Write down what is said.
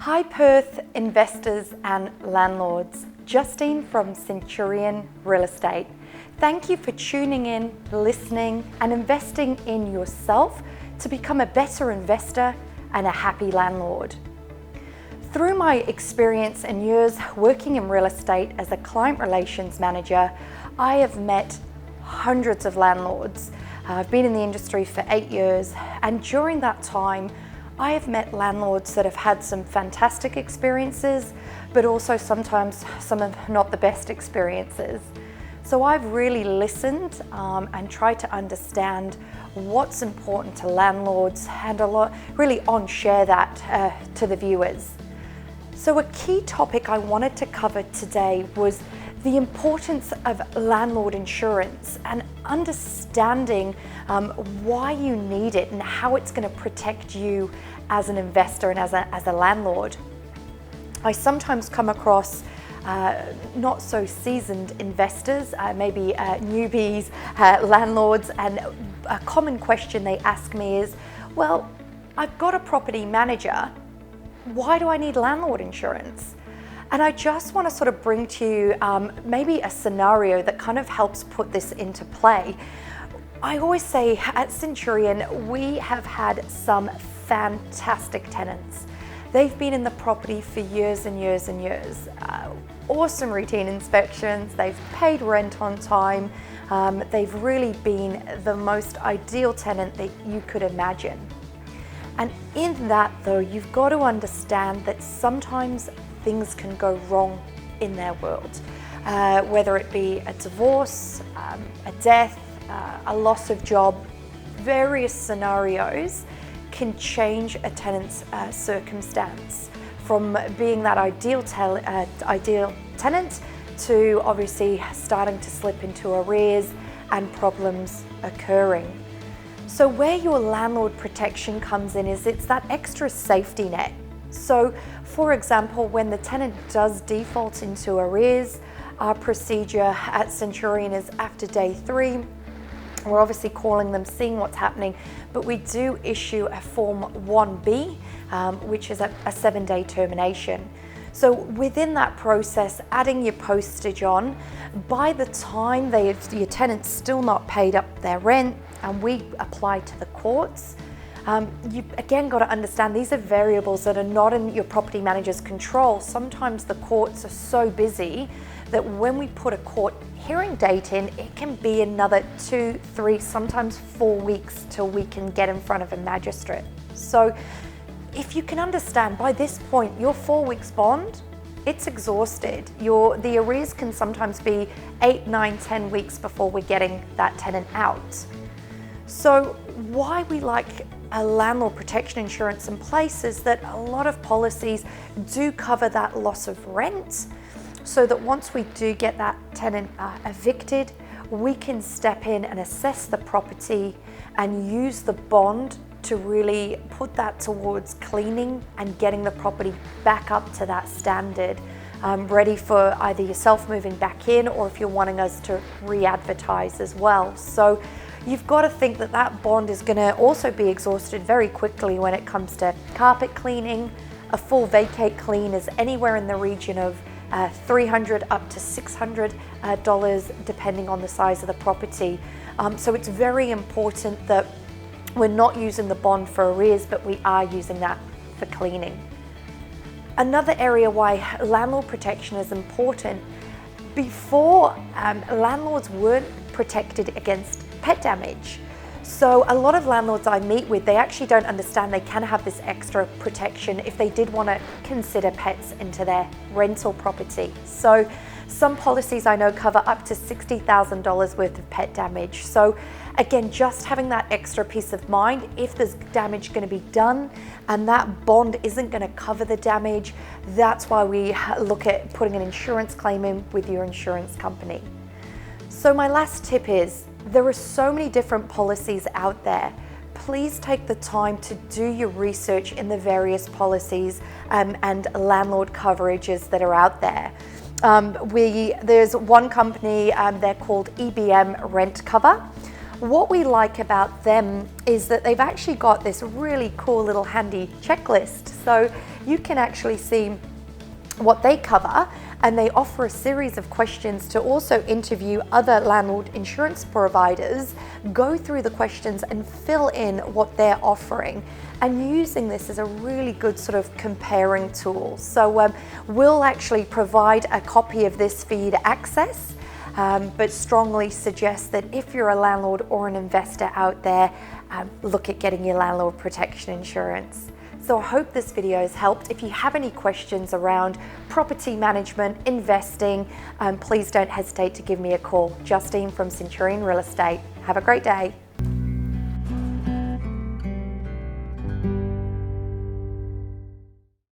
Hi Perth investors and landlords, Justine from Centurion Real Estate. Thank you for tuning in, listening and investing in yourself to become a better investor and a happy landlord. Through my experience and years working in real estate as a client relations manager, I have met hundreds of landlords. I've been in the industry for 8 years, and during that time I have met landlords that have had some fantastic experiences, but also sometimes some of not the best experiences. So I've really listened and tried to understand what's important to landlords and really share that to the viewers. So a key topic I wanted to cover today was the importance of landlord insurance and understanding why you need it and how it's going to protect you as an investor and as a landlord. I sometimes come across not so seasoned investors, maybe newbies, landlords, and a common question they ask me is, well, I've got a property manager, why do I need landlord insurance? And I just want to sort of bring to you maybe a scenario that kind of helps put this into play. I always say at Centurion, we have had some fantastic tenants. They've been in the property for years and years and years. Awesome routine inspections, they've paid rent on time, they've really been the most ideal tenant that you could imagine. And in that though, you've got to understand that sometimes things can go wrong in their world, whether it be a divorce, a death, a loss of job. Various scenarios can change a tenant's circumstance from being that ideal tenant to obviously starting to slip into arrears and problems occurring. So where your landlord protection comes in is it's that extra safety net. So for example, when the tenant does default into arrears, our procedure at Centurion is after day 3, we're obviously calling them, seeing what's happening, but we do issue a Form 1B, which is a 7-day termination. So within that process, adding your postage on, by the time your tenant's still not paid up their rent and we apply to the courts, you again got to understand these are variables that are not in your property manager's control. Sometimes the courts are so busy that when we put a court hearing date in, it can be another 2, 3, sometimes 4 weeks till we can get in front of a magistrate. So if you can understand, by this point, your 4 weeks bond, it's exhausted. The arrears can sometimes be 8, 9, 10 weeks before we're getting that tenant out. So why we like a landlord protection insurance in place is that a lot of policies do cover that loss of rent, so that once we do get that tenant evicted, we can step in and assess the property and use the bond to really put that towards cleaning and getting the property back up to that standard, ready for either yourself moving back in or if you're wanting us to re-advertise as well. So you've got to think that that bond is going to also be exhausted very quickly when it comes to carpet cleaning. A full vacate clean is anywhere in the region of $300 up to $600 depending on the size of the property. So it's very important that we're not using the bond for arrears, but we are using that for cleaning. Another area why landlord protection is important, before landlords weren't protected against pet damage. So a lot of landlords I meet with, they actually don't understand they can have this extra protection if they did want to consider pets into their rental property. So some policies I know cover up to $60,000 worth of pet damage. So again, just having that extra peace of mind, if there's damage going to be done and that bond isn't going to cover the damage, that's why we look at putting an insurance claim in with your insurance company. So my last tip is, there are so many different policies out there. Please take the time to do your research in the various policies and landlord coverages that are out there. There's one company, they're called EBM Rent Cover. What we like about them is that they've actually got this really cool little handy checklist. So you can actually see what they cover, and they offer a series of questions to also interview other landlord insurance providers, go through the questions and fill in what they're offering. And using this as a really good sort of comparing tool. So we'll actually provide a copy of this for you to access, but strongly suggest that if you're a landlord or an investor out there, look at getting your landlord protection insurance. So I hope this video has helped. If you have any questions around property management, investing, please don't hesitate to give me a call. Justine from Centurion Real Estate. Have a great day.